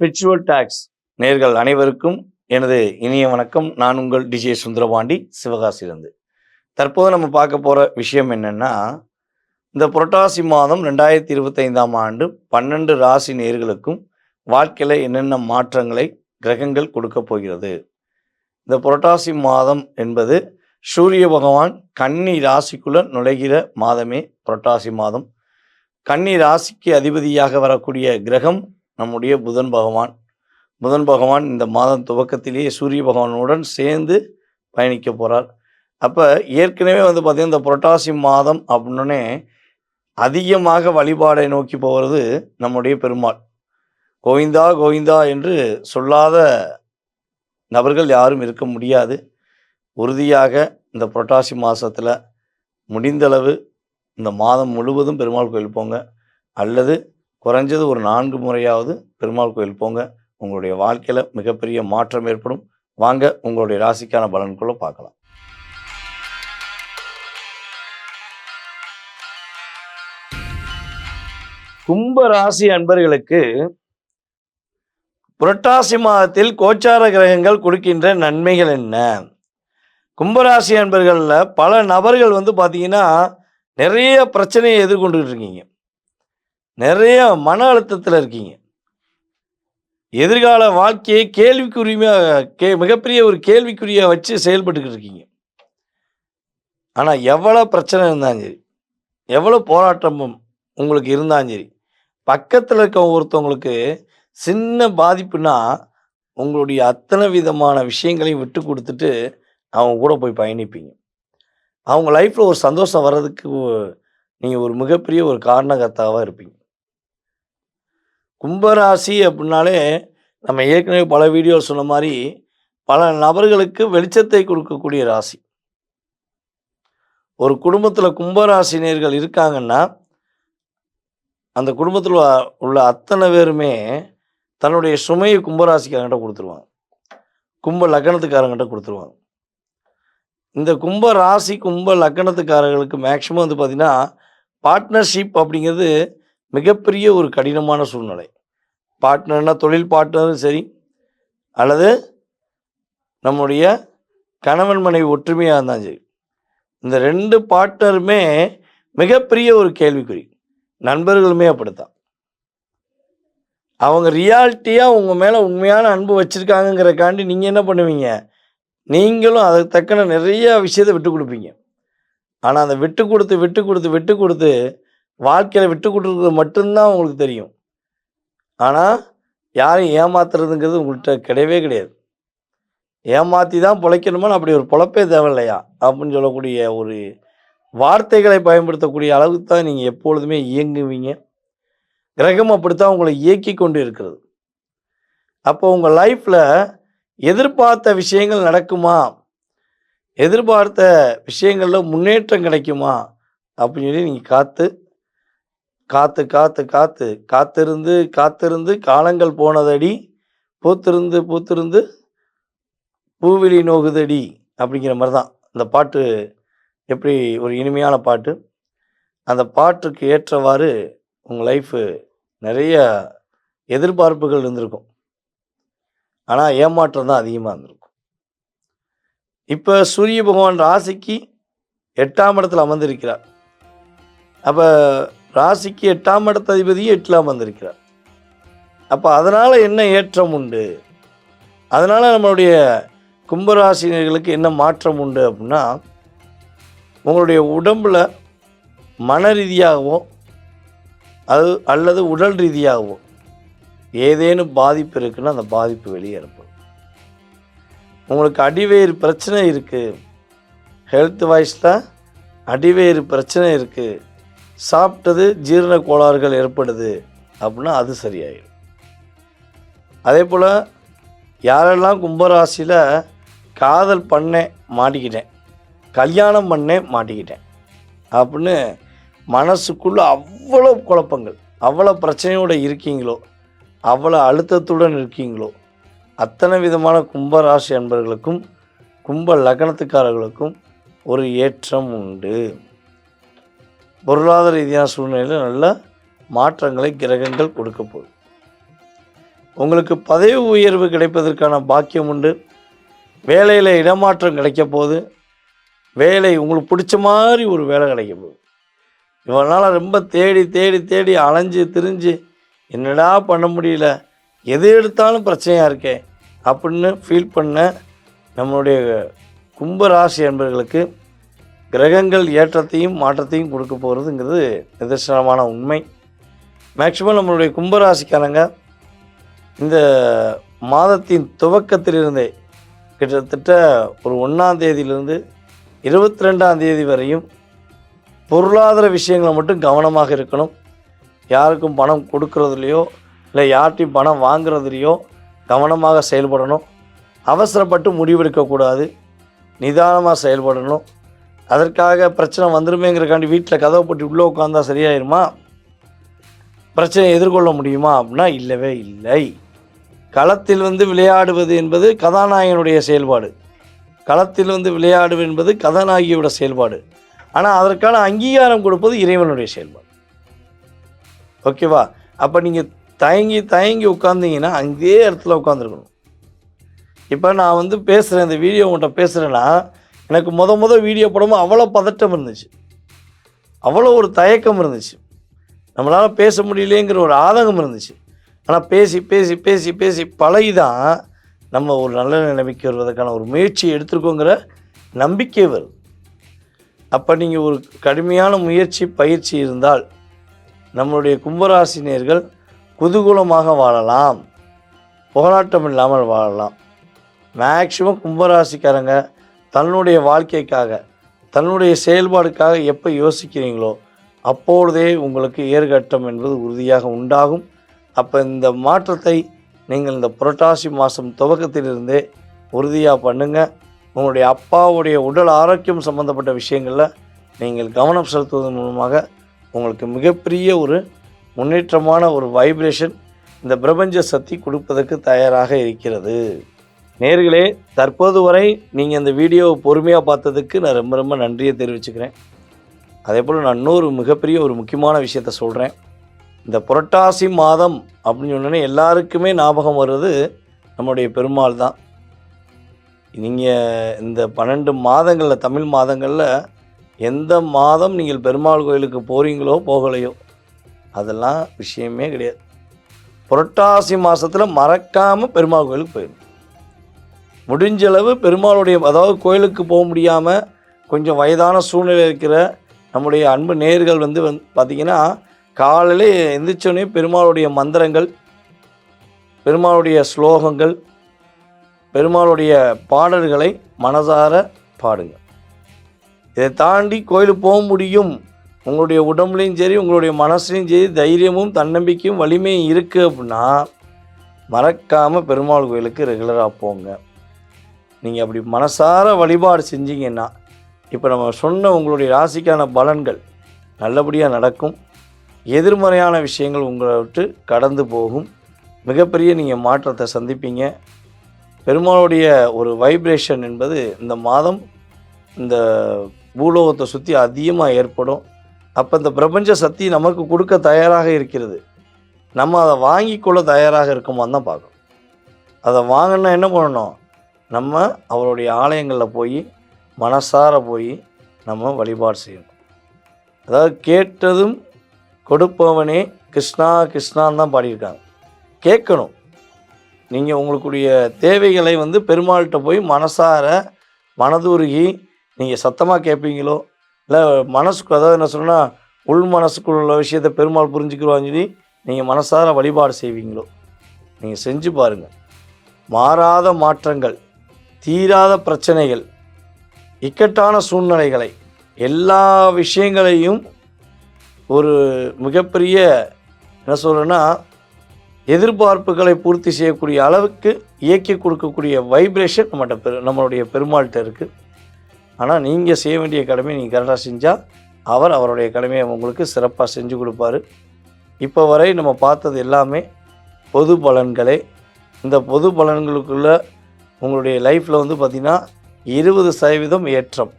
Spiritual tax நேர்கள் அனைவருக்கும் எனது இனிய வணக்கம். நான் உங்கள் டிஜே சுந்தரபாண்டி, சிவகாசியிலிருந்து. தற்போது நம்ம பார்க்க போகிற விஷயம் என்னென்னா, இந்த புரட்டாசி மாதம் 2025ஆம் ஆண்டு 12 ராசி நேர்களுக்கும் வாழ்க்கையில் என்னென்ன மாற்றங்களை கிரகங்கள் கொடுக்க போகிறது. இந்த புரட்டாசி மாதம் என்பது சூரிய பகவான் கன்னி ராசிக்குள்ளே நுழைகிற மாதமே புரட்டாசி மாதம். கன்னி ராசிக்கு அதிபதியாக வரக்கூடிய கிரகம் நம்முடைய புதன் பகவான் இந்த மாதம் துவக்கத்திலேயே சூரிய பகவானுடன் சேர்ந்து பயணிக்க போகிறார். அப்போ ஏற்கனவே பார்த்திங்கன்னா இந்த புரட்டாசி மாதம் அப்படின்னே அதிகமாக வழிபாடை நோக்கி போகிறது நம்முடைய பெருமாள். கோவிந்தா கோவிந்தா என்று சொல்லாத நபர்கள் யாரும் இருக்க முடியாது. உறுதியாக இந்த புரட்டாசி மாதத்தில் முடிந்தளவு இந்த மாதம் முழுவதும் பெருமாள் கோயில் போங்க, அல்லது குறைஞ்சது ஒரு 4 முறையாவது பெருமாள் கோயில் போங்க. உங்களுடைய வாழ்க்கையில் மிகப்பெரிய மாற்றம் ஏற்படும். வாங்க உங்களுடைய ராசிக்கான பலன்குள்ள பார்க்கலாம். கும்ப ராசி அன்பர்களுக்கு புரட்டாசி மாதத்தில் கோச்சார கிரகங்கள் கொடுக்கின்ற நன்மைகள் என்ன? கும்பராசி அன்பர்களில் பல நபர்கள் பார்த்தீங்கன்னா நிறைய பிரச்சனையை எதிர்கொண்டுகிட்டு இருக்கீங்க. நிறைய மன அழுத்தத்தில் இருக்கீங்க. எதிர்கால வாழ்க்கையை மிகப்பெரிய ஒரு கேள்விக்குறியாக வச்சு செயல்பட்டுக்கிட்டு இருக்கீங்க. ஆனால் எவ்வளோ பிரச்சனை இருந்தாலும் சரி, எவ்வளோ போராட்டமும் உங்களுக்கு இருந்தாலும் சரி, பக்கத்தில் இருக்க ஒருத்தவங்களுக்கு சின்ன பாதிப்புனா உங்களுடைய அத்தனை விதமான விஷயங்களையும் விட்டு கொடுத்துட்டு அவங்க கூட போய் பயணிப்பீங்க. அவங்க லைஃப்பில் ஒரு சந்தோஷம் வர்றதுக்கு நீங்கள் ஒரு மிகப்பெரிய ஒரு காரணகர்த்தாவாக இருப்பீங்க. கும்பராசி அப்படின்னாலே நம்ம ஏற்கனவே பல வீடியோ சொன்ன மாதிரி பல நபர்களுக்கு வெளிச்சத்தை கொடுக்கக்கூடிய ராசி. ஒரு குடும்பத்தில் கும்பராசினியர்கள் இருக்காங்கன்னா அந்த குடும்பத்தில் உள்ள அத்தனை பேருமே தன்னுடைய சுமையை கும்பராசிக்காரங்கிட்ட கொடுத்துருவாங்க, கும்ப லக்னத்துக்காரங்கிட்ட கொடுத்துருவாங்க. இந்த கும்ப ராசி கும்ப லக்னத்துக்காரர்களுக்கு மேக்சிமம் பார்த்திங்கன்னா பார்ட்னர்ஷிப் அப்படிங்கிறது மிகப்பெரிய ஒரு கடினமான சூழ்நிலை. பார்ட்னர்னால் தொழில் பார்ட்னரும் சரி, அல்லது நம்முடைய கணவன் மனைவி ஒற்றுமையாக இருந்தாலும் சரி, இந்த 2 பார்ட்னருமே மிகப்பெரிய ஒரு கேள்விக்குறி. நண்பர்களுமே அப்படித்தான். அவங்க ரியாலிட்டியாக உங்கள் மேலே உண்மையான அன்பு வச்சுருக்காங்கங்கிறக்காண்டி நீங்கள் என்ன பண்ணுவீங்க? நீங்களும் அதுக்கு தக்கன நிறைய விஷயத்தை விட்டு கொடுப்பீங்க. ஆனால் அந்த விட்டு கொடுத்து வாழ்க்கையில் விட்டு கொடுக்குறது மட்டும்தான் உங்களுக்கு தெரியும். ஆனால் யாரையும் ஏமாத்துறதுங்கிறது உங்கள்கிட்ட கிடையவே கிடையாது. ஏமாற்றி தான் பிழைக்கணுமான்னு அப்படி ஒரு பொழப்பே தேவையில்லையா அப்படின்னு சொல்லக்கூடிய ஒரு வார்த்தைகளை பயன்படுத்தக்கூடிய அளவுக்கு தான் நீங்கள் எப்பொழுதுமே இயங்குவீங்க. கிரகம் அப்படித்தான் உங்களை இயக்கி கொண்டு இருக்கிறது. அப்போ உங்கள் லைஃப்பில் எதிர்பார்த்த விஷயங்கள் நடக்குமா, எதிர்பார்த்த விஷயங்களில் முன்னேற்றம் கிடைக்குமா அப்படின்னு சொல்லி நீங்கள் காத்திருந்து காலங்கள் போனதடி, பூத்திருந்து பூவிழி நோகுதடி அப்படிங்கிற மாதிரி தான் இந்த பாட்டு. எப்படி ஒரு இனிமையான பாட்டு. அந்த பாட்டுக்கு ஏற்றவாறு உங்கள் லைஃபு நிறைய எதிர்பார்ப்புகள் இருந்திருக்கும், ஆனால் ஏமாற்றம் தான் அதிகமாக இருந்திருக்கும். இப்போ சூரிய பகவான் ராசிக்கு 8ஆம் இடத்துல அமர்ந்திருக்கிறார். அப்போ ராசிக்கு 8ஆம் இடத்த அதிபதியும் 8ல் அமர்ந்திருக்கிறார். அப்போ அதனால் என்ன ஏற்றம் உண்டு, அதனால் நம்மளுடைய கும்பராசினியர்களுக்கு என்ன மாற்றம் உண்டு அப்படின்னா, உங்களுடைய உடம்பில் மன ரீதியாகவோ அல்லது உடல் ரீதியாகவோ ஏதேனும் பாதிப்பு இருக்குன்னா அந்த பாதிப்பு வெளியேறப்படும். உங்களுக்கு அடிவயிறு பிரச்சனை இருக்குது, ஹெல்த் வைஸில் அடிவயிறு பிரச்சனை இருக்குது, சாப்பிட்டது ஜீரண கோளாறுகள் ஏற்படுது அப்படின்னா அது சரியாயிடும். அதே போல் யாரெல்லாம் கும்பராசியில் காதல் பண்ணேன் மாட்டிக்கிட்டேன், கல்யாணம் பண்ணேன் மாட்டிக்கிட்டேன் அப்படின்னு மனசுக்குள்ளே அவ்வளோ குழப்பங்கள், அவ்வளோ பிரச்சனையோடு இருக்கீங்களோ, அவ்வளோ அழுத்தத்துடன் இருக்கீங்களோ, அத்தனை விதமான கும்பராசி அன்பர்களுக்கும் கும்ப லக்னத்துக்காரர்களுக்கும் ஒரு ஏற்றம் உண்டு. பொருளாதார ரீதியான சூழ்நிலையில் நல்ல மாற்றங்களை கிரகங்கள் கொடுக்க போகுது. உங்களுக்கு பதவி உயர்வு கிடைப்பதற்கான பாக்கியம் உண்டு. வேலையில் இடமாற்றம் கிடைக்க போகுது. வேலை உங்களுக்கு பிடிச்ச மாதிரி ஒரு வேலை கிடைக்க போகுது. இவ்வளோ நாள் ரொம்ப தேடி தேடி தேடி அலைஞ்சு திரிஞ்சு என்னடா பண்ண முடியல, எது எடுத்தாலும் பிரச்சனையாக இருக்கே அப்படின்னு ஃபீல் பண்ண நம்மளுடைய கும்பராசி என்பவர்களுக்கு கிரகங்கள் ஏற்றத்தையும் மாற்றத்தையும் கொடுக்க போகிறதுங்கிறது நிதர்சனமான உண்மை. மேக்சிமம் நம்மளுடைய கும்பராசிக்காரங்க இந்த மாதத்தின் துவக்கத்திலிருந்தே கிட்டத்தட்ட ஒரு 1ஆம் தேதியிலிருந்து 22ஆம் தேதி வரையும் பொருளாதார விஷயங்களை மட்டும் கவனமாக இருக்கணும். யாருக்கும் பணம் கொடுக்கறதுலையோ இல்லை யார்ட்டையும் பணம் வாங்குறதுலையோ கவனமாக செயல்படணும். அவசரப்பட்டு முடிவெடுக்கக்கூடாது. நிதானமாக செயல்படணும். அதற்காக பிரச்சனை வந்துருமேங்கிறக்காண்டி வீட்டில் கதவை போட்டு உள்ளே உட்காந்தா சரியாயிருமா? பிரச்சனையை எதிர்கொள்ள முடியுமா அப்படின்னா இல்லவே இல்லை. களத்தில் விளையாடுவது என்பது கதாநாயகனுடைய செயல்பாடு. களத்தில் விளையாடுவது என்பது கதாநாயகியோட செயல்பாடு. ஆனால் அதற்கான அங்கீகாரம் கொடுப்பது இறைவனுடைய செயல்பாடு. ஓகேவா? அப்போ நீங்கள் தயங்கி தயங்கி உட்காந்தீங்கன்னா அங்கேயே இடத்துல உட்காந்துருக்கணும். இப்போ நான் பேசுகிறேன், இந்த வீடியோ உங்கள்கிட்ட பேசுகிறேன்னா எனக்கு முத வீடியோ போடும்போது அவ்வளோ பதட்டம் இருந்துச்சு, அவ்வளோ ஒரு தயக்கம் இருந்துச்சு, நம்மளால் பேச முடியலேங்கிற ஒரு ஆதங்கம் இருந்துச்சு. ஆனால் பேசி பேசி பேசி பேசி பழகிதான் நம்ம ஒரு நல்ல நிலைமைக்கு வருவதற்கான ஒரு முயற்சி எடுத்துருக்கோங்கிற நம்பிக்கை வருது. அப்போ நீங்கள் ஒரு கடுமையான முயற்சி பயிற்சி இருந்தால் நம்மளுடைய கும்பராசினியர்கள் குதூகூலமாக வாழலாம், போராட்டம் இல்லாமல் வாழலாம். மேக்சிமம் கும்பராசிக்காரங்க தன்னுடைய வாழ்க்கைக்காக தன்னுடைய செயல்பாடுக்காக எப்போ யோசிக்கிறீங்களோ அப்பொழுதே உங்களுக்கு ஏற்கட்டம் என்பது உறுதியாக உண்டாகும். அப்போ இந்த மாற்றத்தை நீங்கள் இந்த புரட்டாசி மாதம் துவக்கத்திலிருந்தே உறுதியாக பண்ணுங்கள். உங்களுடைய அப்பாவுடைய உடல் ஆரோக்கியம் சம்பந்தப்பட்ட விஷயங்களில் நீங்கள் கவனம் செலுத்துவதன் மூலமாக உங்களுக்கு மிகப்பெரிய ஒரு முன்னேற்றமான ஒரு வைப்ரேஷன் இந்த பிரபஞ்ச சக்தி கொடுப்பதற்கு தயாராக இருக்கிறது. நேர்களே, தற்போது வரை நீங்கள் இந்த வீடியோவை பொறுமையாக பார்த்ததுக்கு நான் ரொம்ப ரொம்ப நன்றியை தெரிவிச்சுக்கிறேன். அதே போல் நான் இன்னொரு மிகப்பெரிய ஒரு முக்கியமான விஷயத்த சொல்கிறேன். இந்த புரட்டாசி மாதம் அப்படின்னு சொன்னோன்னே எல்லாருக்குமே ஞாபகம் வர்றது நம்முடைய பெருமாள் தான். நீங்கள் இந்த 12 மாதங்களில், தமிழ் மாதங்களில் எந்த மாதம் நீங்கள் பெருமாள் கோயிலுக்கு போகிறீங்களோ போகலையோ அதெல்லாம் விஷயமே கிடையாது. புரட்டாசி மாதத்தில் மறக்காமல் பெருமாள் கோயிலுக்கு போயிடும். முடிஞ்சளவு பெருமாளுடைய, அதாவது கோயிலுக்கு போக முடியாமல் கொஞ்சம் வயதான சூழ்நிலை இருக்கிற நம்முடைய அன்பு நேயர்கள் பார்த்திங்கன்னா காலையில் எந்திரிச்சோடனே பெருமாளுடைய மந்திரங்கள், பெருமாளுடைய ஸ்லோகங்கள், பெருமாளுடைய பாடல்களை மனதார பாடுங்க. இதை தாண்டி கோயிலுக்கு போக முடியும், உங்களுடைய உடம்புலையும் சரி உங்களுடைய மனசுலையும் சரி தைரியமும் தன்னம்பிக்கையும் வலிமையும் இருக்குது அப்படின்னா மறக்காமல் பெருமாள் கோயிலுக்கு ரெகுலராக போங்க. நீங்கள் அப்படி மனசார வழிபாடு செஞ்சீங்கன்னா இப்போ நம்ம சொன்ன உங்களுடைய ராசிக்கான பலன்கள் நல்லபடியாக நடக்கும். எதிர்மறையான விஷயங்கள் உங்களை விட்டு கடந்து போகும். மிகப்பெரிய நீங்கள் மாற்றத்தை சந்திப்பீங்க. பெருமாளுடைய ஒரு வைப்ரேஷன் என்பது இந்த மாதம் இந்த பூலோகத்தை சுற்றி அதிகமாக ஏற்படும். அப்போ இந்த பிரபஞ்ச சக்தி நமக்கு கொடுக்க தயாராக இருக்கிறது. நம்ம அதை வாங்கி கொள்ள தயாராக இருக்குமான்னு தான் பார்க்கணும். அதை வாங்கினா என்ன பண்ணணும்? நம்ம அவருடைய ஆலயங்களில் போய் மனசார போய் நம்ம வழிபாடு செய்யணும். அதாவது கேட்டதும் கொடுப்பவனே கிருஷ்ணா கிருஷ்ணான்னு தான் பாடியிருக்காங்க. கேட்கணும். நீங்கள் உங்களுடைய தேவைகளை பெருமாள்கிட்ட போய் மனசார மனதுருகி நீங்கள் சத்தமாக கேட்பீங்களோ, இல்லை மனசுக்கு, அதாவது என்ன சொன்னால் உள் மனசுக்குள்ள விஷயத்தை பெருமாள் புரிஞ்சுக்குவான்னு சொல்லி நீங்கள் மனசார வழிபாடு செய்வீங்களோ, நீங்கள் செஞ்சு பாருங்கள். மாறாத மாற்றங்கள், தீராத பிரச்சனைகள், இக்கட்டான சூழ்நிலைகளை, எல்லா விஷயங்களையும் ஒரு மிகப்பெரிய என்ன சொல்கிறேன்னா எதிர்பார்ப்புகளை பூர்த்தி செய்யக்கூடிய அளவுக்கு இயக்கி கொடுக்கக்கூடிய வைப்ரேஷன் நம்மளுடைய பெருமாள்கிட்ட இருக்குது. ஆனால் நீங்கள் செய்ய வேண்டிய கடமையை நீங்கள் கரெக்டாக செஞ்சால் அவர் அவருடைய கடமையை உங்களுக்கு சிறப்பாக செஞ்சு கொடுப்பாரு. இப்போ வரை நம்ம பார்த்தது எல்லாமே பொது பலன்களே. இந்த பொது பலன்களுக்குள்ள உங்களுடைய லைஃப்பில் பார்த்திங்கன்னா 20% ஏற்றம்,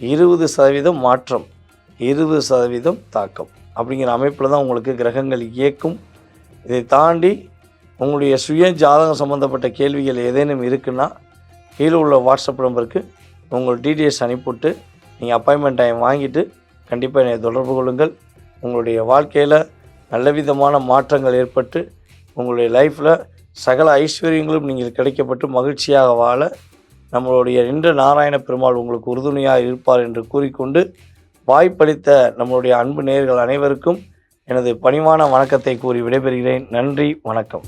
20% மாற்றம், 20% தாக்கம் அப்படிங்கிற அமைப்பில் தான் உங்களுக்கு கிரகங்கள் இயக்கும். இதை தாண்டி உங்களுடைய சுய ஜாதகம் சம்மந்தப்பட்ட கேள்விகள் ஏதேனும் இருக்குன்னா கீழே உள்ள வாட்ஸ்அப் நம்பருக்கு உங்கள் டீட்டெயில்ஸ் அனுப்பிவிட்டு நீங்கள் அப்பாயின்மெண்ட் டைம் வாங்கிட்டு கண்டிப்பாக என்னை தொடர்பு கொள்ளுங்கள். உங்களுடைய வாழ்க்கையில் நல்ல விதமான மாற்றங்கள் ஏற்பட்டு உங்களுடைய லைஃப்பில் சகல ஐஸ்வர்யங்களும் நீங்கள் கிடைக்கப்பட்டு மகிழ்ச்சியாக வாழ நம்மளுடைய நின்ற நாராயண பெருமாள் உங்களுக்கு உறுதுணையாக இருப்பார் என்று கூறிக்கொண்டு வாய்ப்பளித்த நம்மளுடைய அன்பு நேயர்கள் அனைவருக்கும் எனது பணிவான வணக்கத்தை கூறி விடைபெறுகிறேன். நன்றி, வணக்கம்.